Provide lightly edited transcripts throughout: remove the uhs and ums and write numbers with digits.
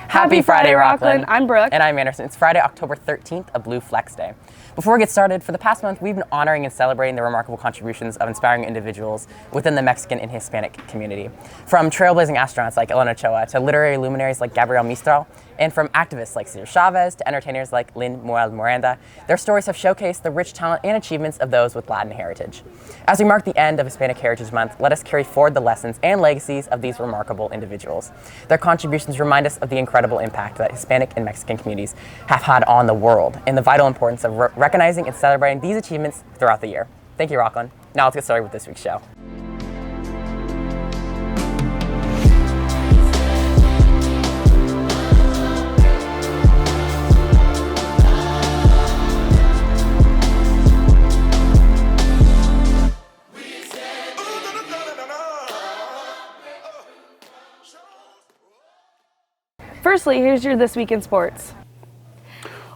Happy Friday, Rockland. I'm Brooke. And I'm Anderson. It's Friday, October 13th, a Blue Flex Day. Before we get started, for the past month, we've been honoring and celebrating the remarkable contributions of inspiring individuals within the Mexican and Hispanic community. From trailblazing astronauts like Elena Ochoa to literary luminaries like Gabriel Mistral, and from activists like Cesar Chavez to entertainers like Lin-Manuel Miranda, their stories have showcased the rich talent and achievements of those with Latin heritage. As we mark the end of Hispanic Heritage Month, let us carry forward the lessons and legacies of these remarkable individuals. Their contributions remind us of the incredible impact that Hispanic and Mexican communities have had on the world and the vital importance of recognizing and celebrating these achievements throughout the year. Thank you, Rockland. Now let's get started with this week's show. Firstly, here's your This Week in Sports.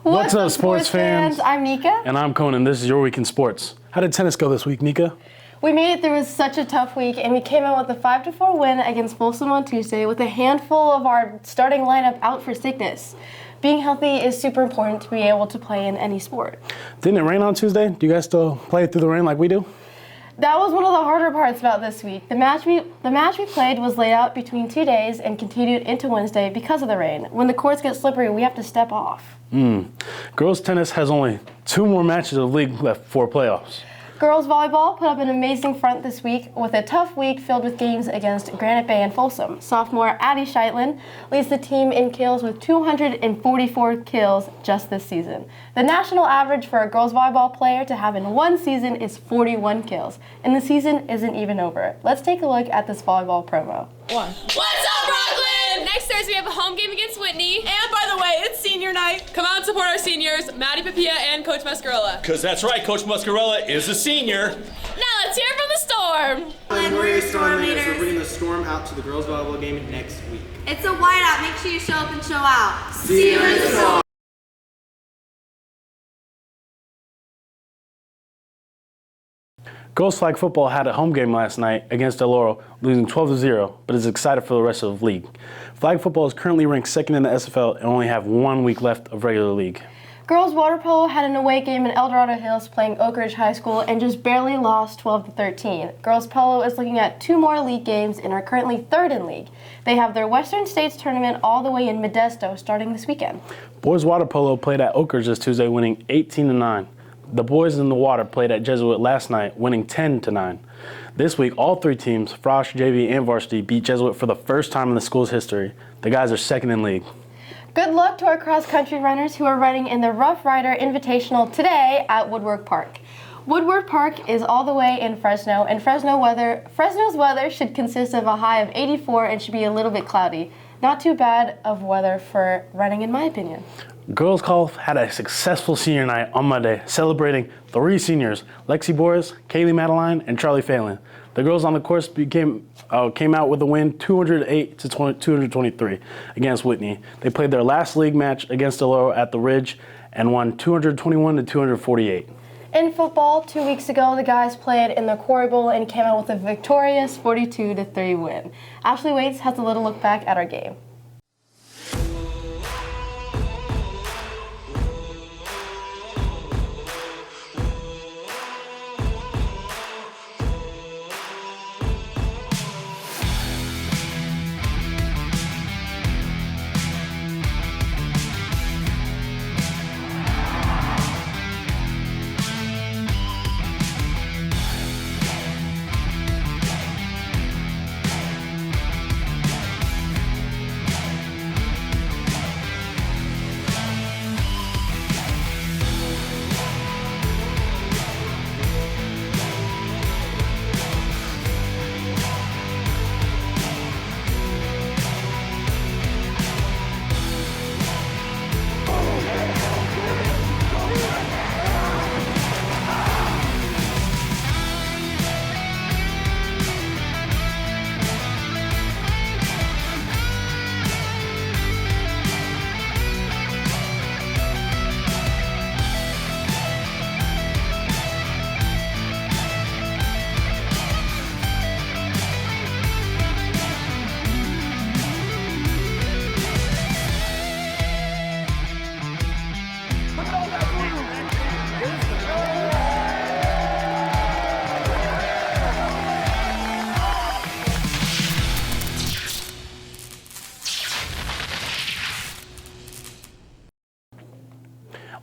What's up, sports fans? I'm Nika. And I'm Conan. This is your Week in Sports. How did tennis go this week, Nika? We made it through such a tough week, and we came out with a 5-4 win against Folsom on Tuesday with a handful of our starting lineup out for sickness. Being healthy is super important to be able to play in any sport. Didn't it rain on Tuesday? Do you guys still play through the rain like we do? That was one of the harder parts about this week. The match we played was laid out between 2 days and continued into Wednesday because of the rain. When the courts get slippery, we have to step off. Girls tennis has only 2 more matches of the league left for playoffs. Girls volleyball put up an amazing front this week with a tough week filled with games against Granite Bay and Folsom. Sophomore Addie Scheitlin leads the team in kills with 244 kills just this season. The national average for a girls volleyball player to have in one season is 41 kills, and the season isn't even over. Let's take a look at this volleyball promo. What's up, Rockland? Next Thursday we have a home game against Whitney. And by the way, it's senior night. Come out and support our seniors, Maddie Papia and Coach Mascarella. Because that's right, Coach Mascarella is a senior. Now let's hear from the Storm. Warrior Storm leaders are bringing the Storm out to the girls volleyball game next week. It's a whiteout. Make sure you show up and show out. See you in the Storm. Girls flag football had a home game last night against Del Oro, losing 12-0, but is excited for the rest of the league. Flag football is currently ranked second in the SFL and only have 1 week left of regular league. Girls water polo had an away game in El Dorado Hills playing Oak Ridge High School and just barely lost 12-13. Girls polo is looking at 2 more league games and are currently 3rd in league. They have their Western States tournament all the way in Modesto starting this weekend. Boys water polo played at Oak Ridge this Tuesday, winning 18-9. The boys in the water played at Jesuit last night, winning 10-9. This week, all 3 teams, Frosh, JV, and Varsity, beat Jesuit for the first time in the school's history. The guys are second in league. Good luck to our cross-country runners who are running in the Rough Rider Invitational today at Woodward Park. Woodward Park is all the way in Fresno, and Fresno's weather should consist of a high of 84 and should be a little bit cloudy. Not too bad of weather for running, in my opinion. Girls golf had a successful senior night on Monday, celebrating 3 seniors, Lexi Boris, Kaylee Madeline, and Charlie Phelan. The girls on the course came out with a win 208-223 against Whitney. They played their last league match against Del Oro at the Ridge and won 221-248. In football, 2 weeks ago, the guys played in the Quarry Bowl and came out with a victorious 42-3 win. Ashley Waits has a little look back at our game.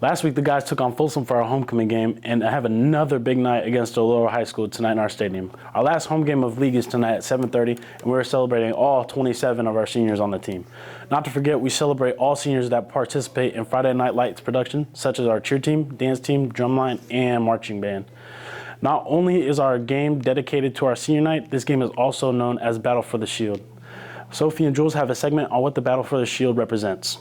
Last week, the guys took on Folsom for our homecoming game and have another big night against Delora High School tonight in our stadium. Our last home game of league is tonight at 7:30, and we're celebrating all 27 of our seniors on the team. Not to forget, we celebrate all seniors that participate in Friday Night Lights production, such as our cheer team, dance team, drumline, and marching band. Not only is our game dedicated to our senior night, this game is also known as Battle for the Shield. Sophie and Jules have a segment on what the Battle for the Shield represents.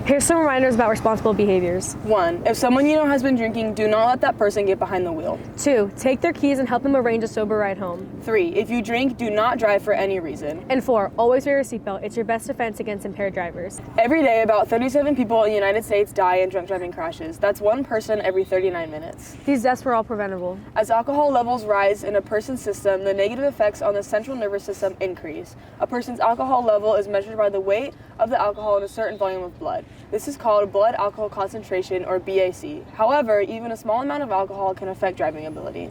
Here's some reminders about responsible behaviors. 1. If someone you know has been drinking, do not let that person get behind the wheel. 2. Take their keys and help them arrange a sober ride home. 3. If you drink, do not drive for any reason. And 4. Always wear your seatbelt. It's your best defense against impaired drivers. Every day, about 37 people in the United States die in drunk driving crashes. That's one person every 39 minutes. These deaths were all preventable. As alcohol levels rise in a person's system, the negative effects on the central nervous system increase. A person's alcohol level is measured by the weight of the alcohol in a certain volume of blood. This is called blood alcohol concentration, or BAC. However, even a small amount of alcohol can affect driving ability.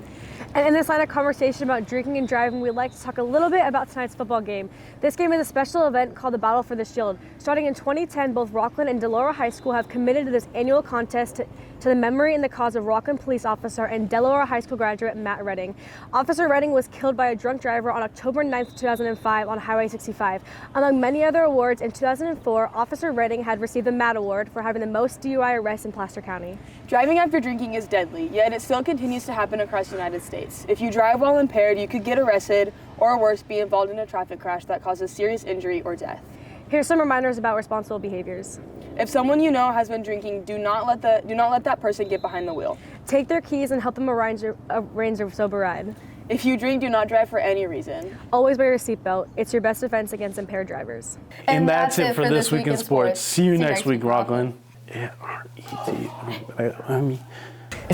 And in this line of conversation about drinking and driving, we'd like to talk a little bit about tonight's football game. This game is a special event called the Battle for the Shield. Starting in 2010, both Rockland and Delora High School have committed to this annual contest to the memory and the cause of Rockland police officer and Delora High School graduate Matt Redding. Officer Redding was killed by a drunk driver on October 9th, 2005 on Highway 65. Among many other awards, in 2004, Officer Redding had received the Matt Award for having the most DUI arrests in Placer County. Driving after drinking is deadly, yet it still continues to happen across the United States. If you drive while impaired, you could get arrested, or worse, be involved in a traffic crash that causes serious injury or death. Here's some reminders about responsible behaviors. If someone you know has been drinking, do not let that person get behind the wheel. Take their keys and help them arrange a sober ride. If you drink, do not drive for any reason. Always wear your seatbelt. It's your best defense against impaired drivers. And that's it for this week in sports. See you next week, Rockland. If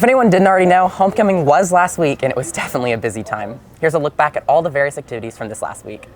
anyone didn't already know, homecoming was last week, and it was definitely a busy time. Here's a look back at all the various activities from this last week.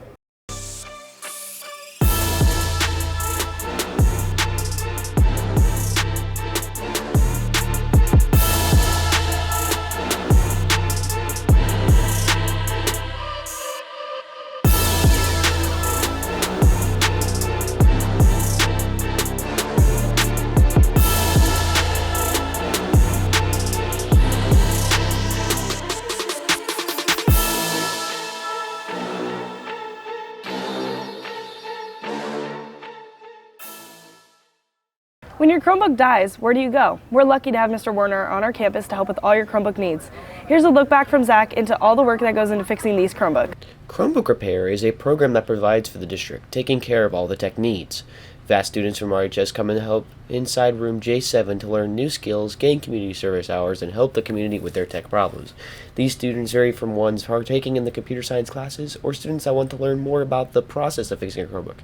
When your Chromebook dies, where do you go? We're lucky to have Mr. Werner on our campus to help with all your Chromebook needs. Here's a look back from Zach into all the work that goes into fixing these Chromebooks. Chromebook Repair is a program that provides for the district, taking care of all the tech needs. Vast students from RHS come and help inside room J7 to learn new skills, gain community service hours, and help the community with their tech problems. These students vary from ones partaking in the computer science classes or students that want to learn more about the process of fixing a Chromebook,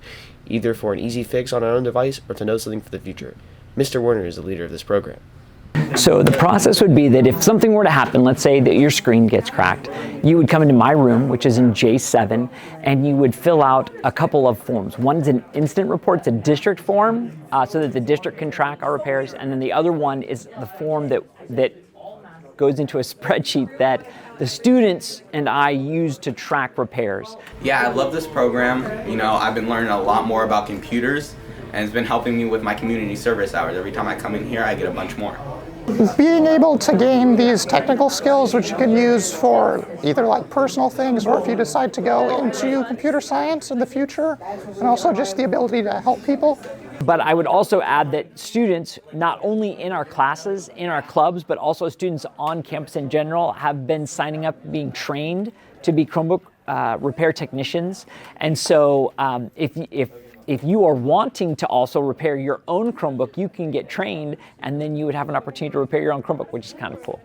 either for an easy fix on our own device or to know something for the future. Mr. Werner is the leader of this program. So the process would be that if something were to happen, let's say that your screen gets cracked, you would come into my room, which is in J7, and you would fill out a couple of forms. One's an instant report, it's a district form, so that the district can track our repairs, and then the other one is the form that goes into a spreadsheet that the students and I use to track repairs. Yeah, I love this program. You know, I've been learning a lot more about computers, and it's been helping me with my community service hours. Every time I come in here, I get a bunch more. Being able to gain these technical skills, which you can use for either like personal things or if you decide to go into computer science in the future, and also just the ability to help people. But I would also add that students, not only in our classes, in our clubs, but also students on campus in general, have been signing up, being trained to be Chromebook repair technicians. And so if you are wanting to also repair your own Chromebook, you can get trained, and then you would have an opportunity to repair your own Chromebook, which is kind of cool.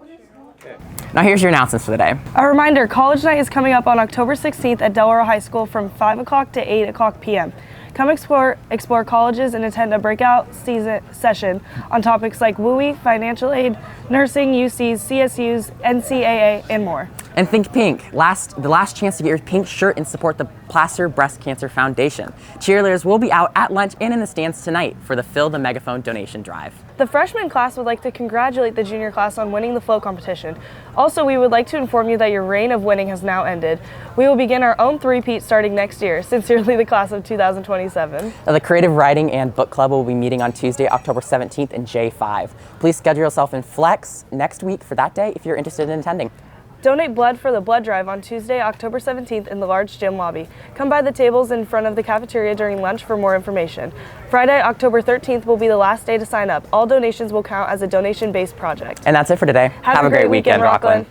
Now here's your announcements for the day. A reminder, College Night is coming up on October 16th at Delora High School from 5 o'clock to 8 o'clock p.m. Come explore colleges and attend a breakout session on topics like WUI, financial aid, nursing, UCs, CSUs, NCAA, and more. And think pink, the last chance to get your pink shirt and support the Placer Breast Cancer Foundation. Cheerleaders will be out at lunch and in the stands tonight for the Fill the Megaphone donation drive. The freshman class would like to congratulate the junior class on winning the flow competition. Also, we would like to inform you that your reign of winning has now ended. We will begin our own three-peat starting next year. Sincerely, the class of 2027. The Creative Writing and Book Club will be meeting on Tuesday, October 17th in J5. Please schedule yourself in Flex next week for that day if you're interested in attending. Donate blood for the blood drive on Tuesday, October 17th in the large gym lobby. Come by the tables in front of the cafeteria during lunch for more information. Friday, October 13th will be the last day to sign up. All donations will count as a donation-based project. And that's it for today. Have a great weekend, Rockland.